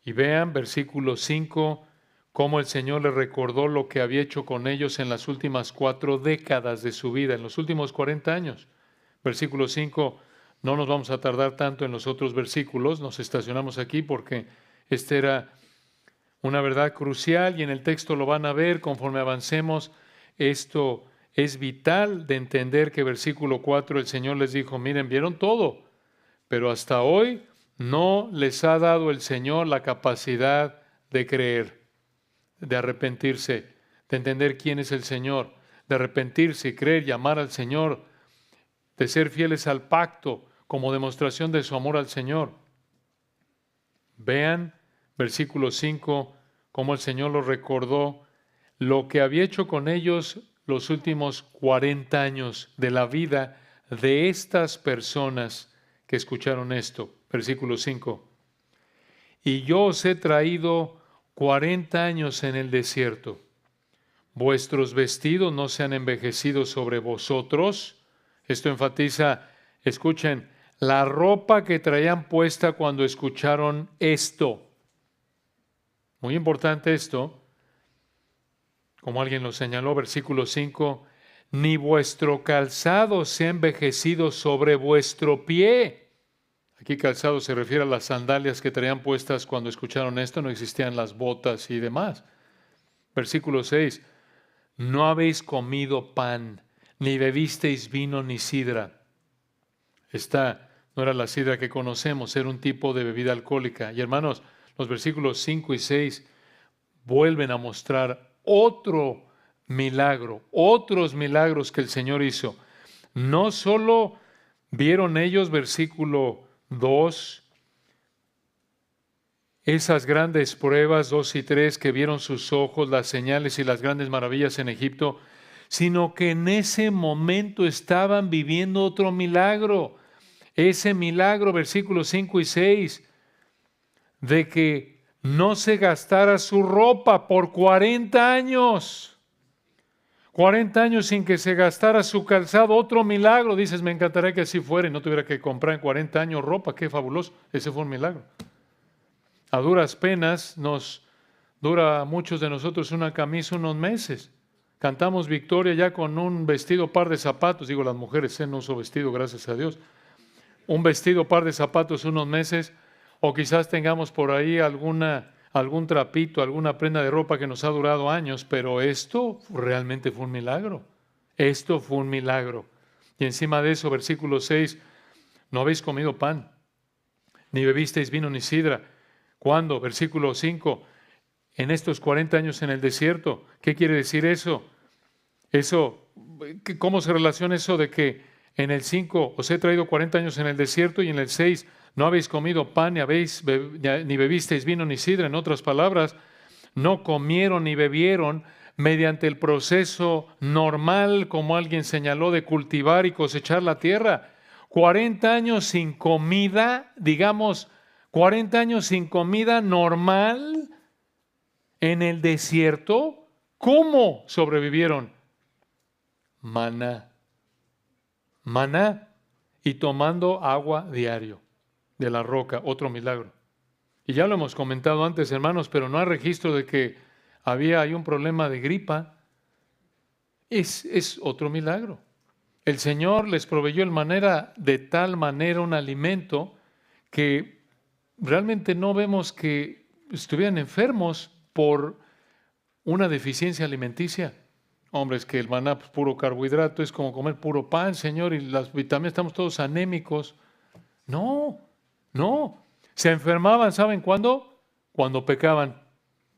Y vean, versículo 5, cómo el Señor le recordó lo que había hecho con ellos en las últimas 4 décadas de su vida, en los últimos 40 años. Versículo 5, no nos vamos a tardar tanto en los otros versículos, nos estacionamos aquí porque esta era una verdad crucial y en el texto lo van a ver conforme avancemos. esto es vital de entender que versículo 4 el Señor les dijo, miren, vieron todo, pero hasta hoy no les ha dado el Señor la capacidad de creer, de arrepentirse, de entender quién es el Señor, de arrepentirse y creer y amar al Señor, de ser fieles al pacto como demostración de su amor al Señor. Vean, versículo 5, cómo el Señor los recordó lo que había hecho con ellos los últimos 40 años de la vida de estas personas que escucharon esto. Versículo 5. Y yo os he traído 40 años en el desierto. Vuestros vestidos no se han envejecido sobre vosotros. Esto enfatiza, escuchen, la ropa que traían puesta cuando escucharon esto. Muy importante esto, como alguien lo señaló, versículo 5, ni vuestro calzado se ha envejecido sobre vuestro pie. Aquí calzado se refiere a las sandalias que traían puestas cuando escucharon esto, no existían las botas y demás. Versículo 6, no habéis comido pan, ni bebisteis vino ni sidra. Esta no era la sidra que conocemos, era un tipo de bebida alcohólica. Y hermanos, los versículos 5 y 6 vuelven a mostrar otro milagro, otros milagros que el Señor hizo. No solo vieron ellos, versículo 2, esas grandes pruebas, 2 y 3, que vieron sus ojos, las señales y las grandes maravillas en Egipto, sino que en ese momento estaban viviendo otro milagro. Ese milagro, versículos 5 y 6, de que no se gastara su ropa por 40 años. 40 años sin que se gastara su calzado, otro milagro. Dices, me encantaría que así fuera y no tuviera que comprar en 40 años ropa. Qué fabuloso. Ese fue un milagro. A duras penas nos dura a muchos de nosotros una camisa unos meses. Cantamos victoria ya con un vestido, par de zapatos. Digo, las mujeres, no uso vestido, gracias a Dios. Un vestido, par de zapatos unos meses. O quizás tengamos por ahí algún trapito, alguna prenda de ropa que nos ha durado años, pero esto realmente fue un milagro. Esto fue un milagro. Y encima de eso, versículo 6, no habéis comido pan, ni bebisteis vino ni sidra. ¿Cuándo? Versículo 5, en estos 40 años en el desierto. ¿Qué quiere decir eso? ¿Cómo se relaciona eso de que en el 5 os he traído 40 años en el desierto y en el 6 no habéis comido pan ni bebisteis vino ni sidra? En otras palabras, no comieron ni bebieron mediante el proceso normal, como alguien señaló, de cultivar y cosechar la tierra. 40 años sin comida, digamos, 40 años sin comida normal en el desierto. ¿Cómo sobrevivieron? Maná y tomando agua diario de la roca, otro milagro. Y ya lo hemos comentado antes, hermanos, pero no hay registro de que hay un problema de gripa. Es otro milagro. El Señor les proveyó de tal manera un alimento que realmente no vemos que estuvieran enfermos por una deficiencia alimenticia. Hombre, es que el maná, pues, puro carbohidrato, es como comer puro pan, Señor, y las vitaminas, estamos todos anémicos. No. Se enfermaban, ¿saben cuándo? Cuando pecaban.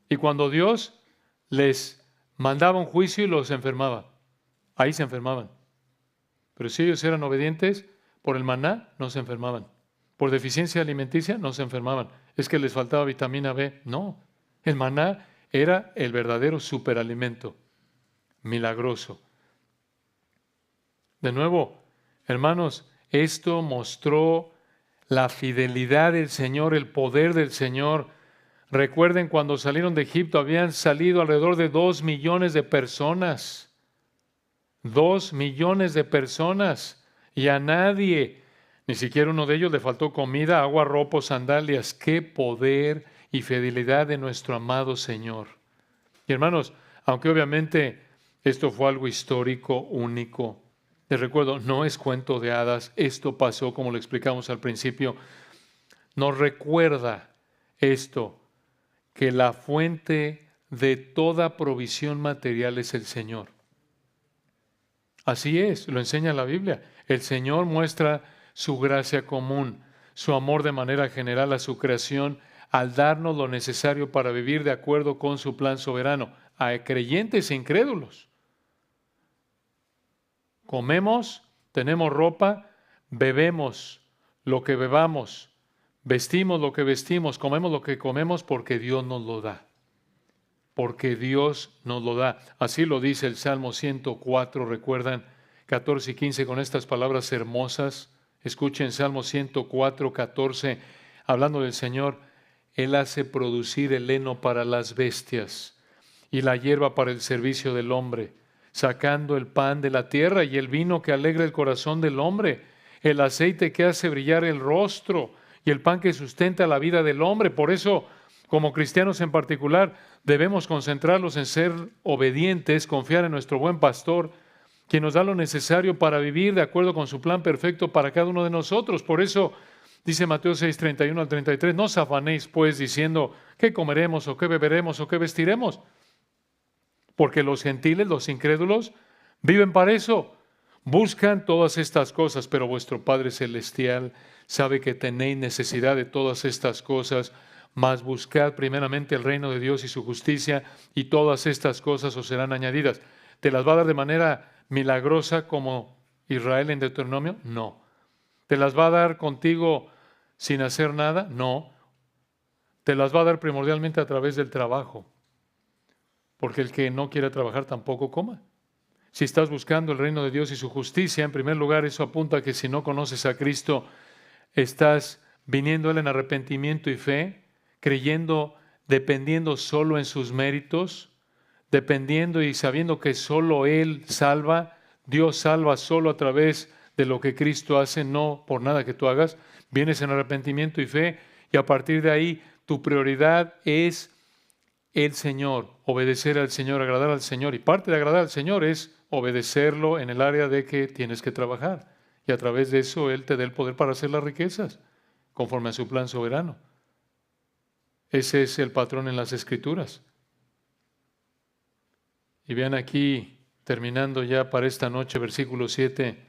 Y cuando Dios les mandaba un juicio y los enfermaba. Ahí se enfermaban. Pero si ellos eran obedientes, por el maná no se enfermaban. Por deficiencia alimenticia no se enfermaban. Es que les faltaba vitamina B. No. El maná era el verdadero superalimento. Milagroso. De nuevo, hermanos, esto mostró la fidelidad del Señor, el poder del Señor. Recuerden, cuando salieron de Egipto habían salido alrededor de 2 millones de personas. 2 millones de personas. Y a nadie, ni siquiera uno de ellos, le faltó comida, agua, ropa, sandalias. ¡Qué poder y fidelidad de nuestro amado Señor! Y hermanos, aunque obviamente esto fue algo histórico, único, les recuerdo, no es cuento de hadas. Esto pasó, como lo explicamos al principio. Nos recuerda esto, que la fuente de toda provisión material es el Señor. Así es, lo enseña la Biblia. El Señor muestra su gracia común, su amor de manera general a su creación, al darnos lo necesario para vivir de acuerdo con su plan soberano, a creyentes e incrédulos. Comemos, tenemos ropa, bebemos lo que bebamos, vestimos lo que vestimos, comemos lo que comemos porque Dios nos lo da. Porque Dios nos lo da. Así lo dice el Salmo 104, recuerdan, 14 y 15 con estas palabras hermosas. Escuchen Salmo 104, 14, hablando del Señor. Él hace producir el heno para las bestias y la hierba para el servicio del hombre, sacando el pan de la tierra y el vino que alegra el corazón del hombre, el aceite que hace brillar el rostro y el pan que sustenta la vida del hombre. Por eso, como cristianos en particular, debemos concentrarnos en ser obedientes, confiar en nuestro buen pastor, quien nos da lo necesario para vivir de acuerdo con su plan perfecto para cada uno de nosotros. Por eso dice Mateo 6, 31 al 33, no os afanéis pues diciendo qué comeremos o qué beberemos o qué vestiremos, porque los gentiles, los incrédulos, viven para eso. Buscan todas estas cosas, pero vuestro Padre Celestial sabe que tenéis necesidad de todas estas cosas, mas buscad primeramente el reino de Dios y su justicia, y todas estas cosas os serán añadidas. ¿Te las va a dar de manera milagrosa como Israel en Deuteronomio? No. ¿Te las va a dar contigo sin hacer nada? No. Te las va a dar primordialmente a través del trabajo, porque el que no quiera trabajar tampoco coma. Si estás buscando el reino de Dios y su justicia, en primer lugar, eso apunta a que si no conoces a Cristo, estás viniendo a Él en arrepentimiento y fe, creyendo, dependiendo solo en sus méritos, dependiendo y sabiendo que solo Él salva. Dios salva solo a través de lo que Cristo hace, no por nada que tú hagas. Vienes en arrepentimiento y fe, y a partir de ahí tu prioridad es el Señor, obedecer al Señor, agradar al Señor. Y parte de agradar al Señor es obedecerlo en el área de que tienes que trabajar. Y a través de eso Él te da el poder para hacer las riquezas, conforme a su plan soberano. Ese es el patrón en las Escrituras. Y vean aquí, terminando ya para esta noche, versículo 7.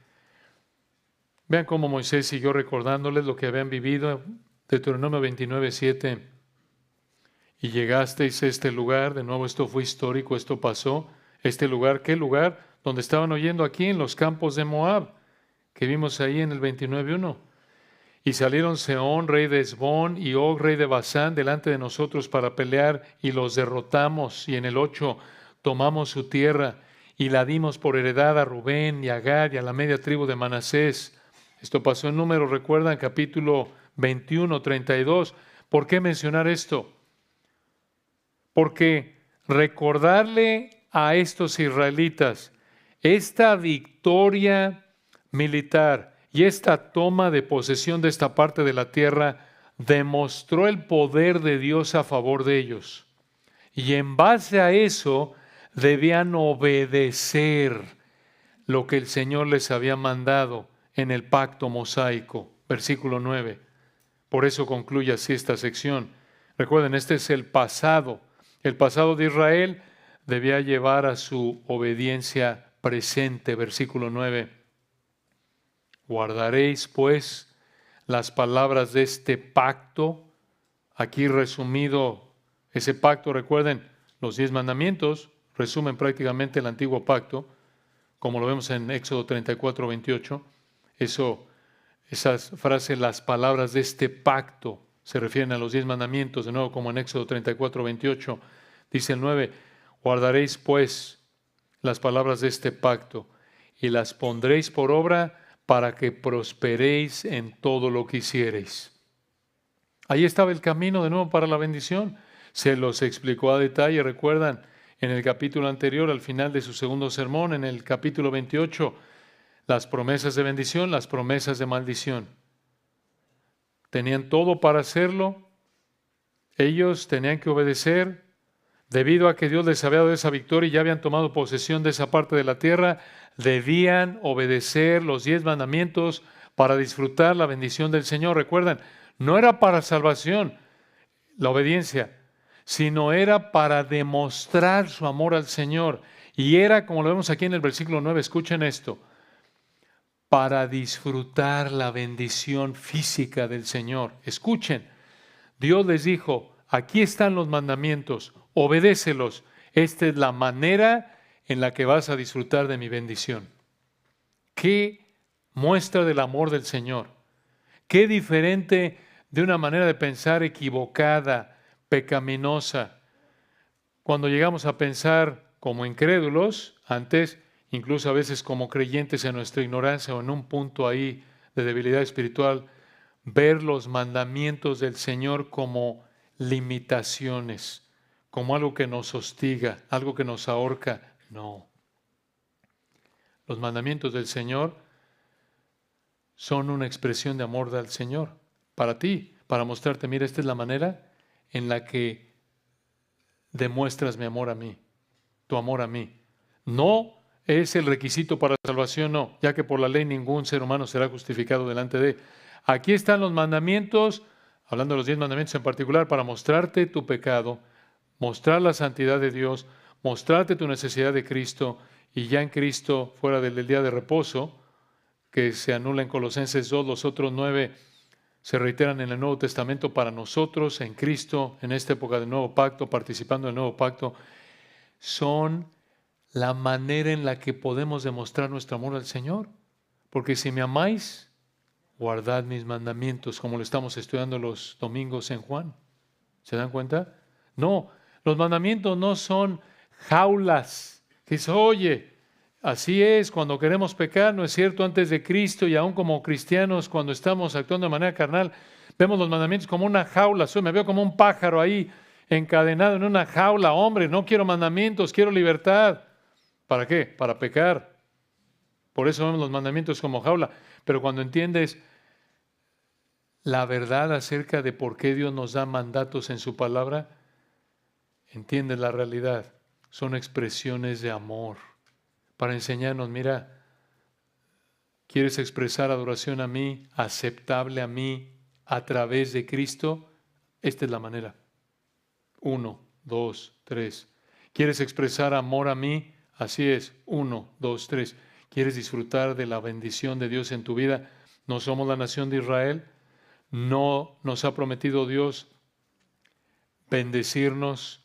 Vean cómo Moisés siguió recordándoles lo que habían vivido. Deuteronomio 29, 7. Y llegasteis a este lugar, de nuevo esto fue histórico, esto pasó. Este lugar, ¿qué lugar? Donde estaban oyendo aquí en los campos de Moab, que vimos ahí en el 29:1. Y salieron Sehón, rey de Hesbón, y Og, rey de Basán, delante de nosotros para pelear, y los derrotamos. Y en el 8 tomamos su tierra y la dimos por heredad a Rubén y a Gad y a la media tribu de Manasés. Esto pasó en Números, recuerdan, capítulo 21, 32. ¿Por qué mencionar esto? Porque recordarle a estos israelitas esta victoria militar y esta toma de posesión de esta parte de la tierra demostró el poder de Dios a favor de ellos. Y en base a eso debían obedecer lo que el Señor les había mandado en el pacto mosaico. Versículo 9. Por eso concluye así esta sección. Recuerden, este es el pasado. El pasado de Israel debía llevar a su obediencia presente. Versículo 9. Guardaréis, pues, las palabras de este pacto. Aquí resumido ese pacto, recuerden, los 10 mandamientos resumen prácticamente el antiguo pacto, como lo vemos en Éxodo 34, 28. Esas frases, las palabras de este pacto, se refieren a los 10 mandamientos, de nuevo como en Éxodo 34, 28. Dice el 9, guardaréis pues las palabras de este pacto y las pondréis por obra para que prosperéis en todo lo que hiciereis. Ahí estaba el camino de nuevo para la bendición. Se los explicó a detalle, recuerdan, en el capítulo anterior, al final de su segundo sermón, en el capítulo 28, las promesas de bendición, las promesas de maldición. Tenían todo para hacerlo. Ellos tenían que obedecer. Debido a que Dios les había dado esa victoria y ya habían tomado posesión de esa parte de la tierra, debían obedecer los 10 mandamientos para disfrutar la bendición del Señor. Recuerdan, no era para salvación la obediencia, sino era para demostrar su amor al Señor Y era, como lo vemos aquí en el versículo 9, escuchen esto, para disfrutar la bendición física del Señor. Escuchen, Dios les dijo, aquí están los mandamientos, obedécelos. Esta es la manera en la que vas a disfrutar de mi bendición. Qué muestra del amor del Señor. Qué diferente de una manera de pensar equivocada, pecaminosa. Cuando llegamos a pensar como incrédulos, antes, incluso a veces como creyentes en nuestra ignorancia o en un punto ahí de debilidad espiritual, ver los mandamientos del Señor como limitaciones, como algo que nos hostiga, algo que nos ahorca. No. Los mandamientos del Señor son una expresión de amor del Señor para ti, para mostrarte, mira, esta es la manera en la que demuestras mi amor a mí, tu amor a mí. No es el requisito para la salvación, no, ya que por la ley ningún ser humano será justificado delante de él. Aquí están los mandamientos, hablando de los 10 mandamientos en particular, para mostrarte tu pecado, mostrar la santidad de Dios, mostrarte tu necesidad de Cristo, y ya en Cristo, fuera del día de reposo, que se anula en Colosenses 2, los otros 9 se reiteran en el Nuevo Testamento para nosotros, en Cristo, en esta época del Nuevo Pacto, participando del Nuevo Pacto, son la manera en la que podemos demostrar nuestro amor al Señor. Porque si me amáis, guardad mis mandamientos, como lo estamos estudiando los domingos en Juan. ¿Se dan cuenta? No, los mandamientos no son jaulas que dice, oye, así es cuando queremos pecar, ¿no es cierto? Antes de Cristo y aún como cristianos, cuando estamos actuando de manera carnal, vemos los mandamientos como una jaula. Me veo como un pájaro ahí encadenado en una jaula. Hombre, no quiero mandamientos, quiero libertad. ¿Para qué? Para pecar. Por eso vemos los mandamientos como jaula. Pero cuando entiendes la verdad acerca de por qué Dios nos da mandatos en su palabra, entiendes la realidad. Son expresiones de amor para enseñarnos, mira, ¿quieres expresar adoración a mí, aceptable a mí, a través de Cristo? Esta es la manera. 1, 2, 3. ¿Quieres expresar amor a mí? Así es. 1, 2, 3. ¿Quieres disfrutar de la bendición de Dios en tu vida? No somos la nación de Israel. No nos ha prometido Dios bendecirnos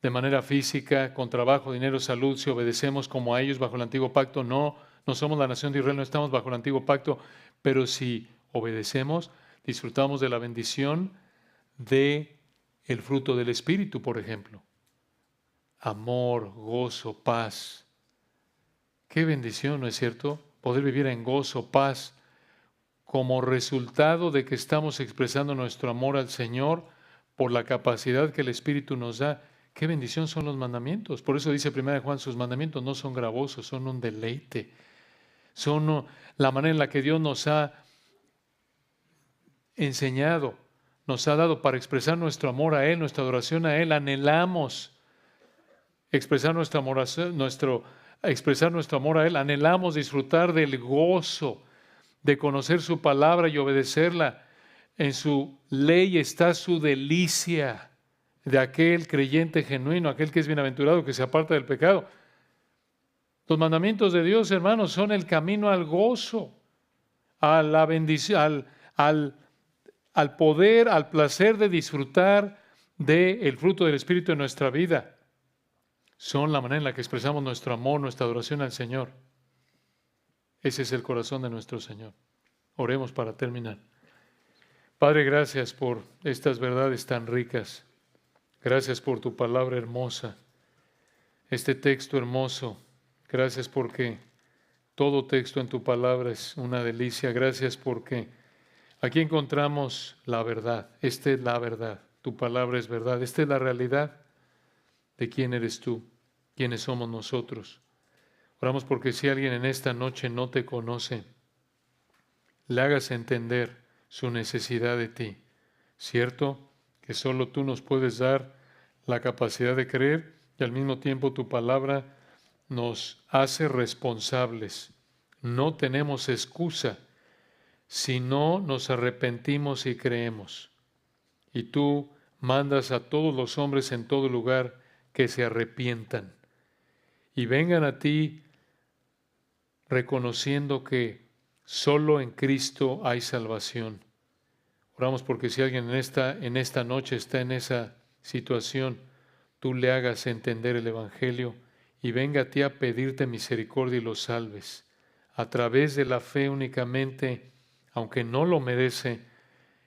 de manera física, con trabajo, dinero, salud, si obedecemos como a ellos bajo el antiguo pacto. No, no somos la nación de Israel, no estamos bajo el antiguo pacto, pero si obedecemos, disfrutamos de la bendición de el fruto del Espíritu, por ejemplo. Amor, gozo, paz. Qué bendición, ¿no es cierto? Poder vivir en gozo, paz, como resultado de que estamos expresando nuestro amor al Señor por la capacidad que el Espíritu nos da. Qué bendición son los mandamientos. Por eso dice 1 Juan, sus mandamientos no son gravosos, son un deleite. Son la manera en la que Dios nos ha enseñado, nos ha dado para expresar nuestro amor a Él, nuestra adoración a Él. Anhelamos expresar expresar nuestro amor a Él. Anhelamos disfrutar del gozo de conocer su palabra y obedecerla. En su ley está su delicia de aquel creyente genuino, aquel que es bienaventurado, que se aparta del pecado. Los mandamientos de Dios, hermanos, son el camino al gozo, a la bendición, al poder, al placer de disfrutar del fruto del Espíritu en nuestra vida. Son la manera en la que expresamos nuestro amor, nuestra adoración al Señor. Ese es el corazón de nuestro Señor. Oremos para terminar. Padre, gracias por estas verdades tan ricas. Gracias por tu palabra hermosa, este texto hermoso. Gracias porque todo texto en tu palabra es una delicia. Gracias porque aquí encontramos la verdad. Esta es la verdad. Tu palabra es verdad. Esta es la realidad de quién eres tú, quiénes somos nosotros. Oramos porque si alguien en esta noche no te conoce, le hagas entender su necesidad de ti. Cierto que solo tú nos puedes dar la capacidad de creer y al mismo tiempo tu palabra nos hace responsables. No tenemos excusa si no nos arrepentimos y creemos. Y tú mandas a todos los hombres en todo lugar que se arrepientan. y vengan a ti reconociendo que solo en Cristo hay salvación. Oramos porque si alguien en esta noche está en esa situación, tú le hagas entender el Evangelio y venga a ti a pedirte misericordia y lo salves. A través de la fe únicamente, aunque no lo merece,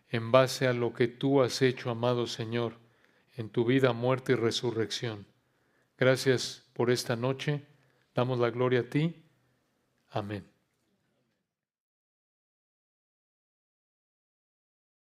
en base a lo que tú has hecho, amado Señor, en tu vida, muerte y resurrección. Gracias por esta noche. Damos la gloria a ti. Amén.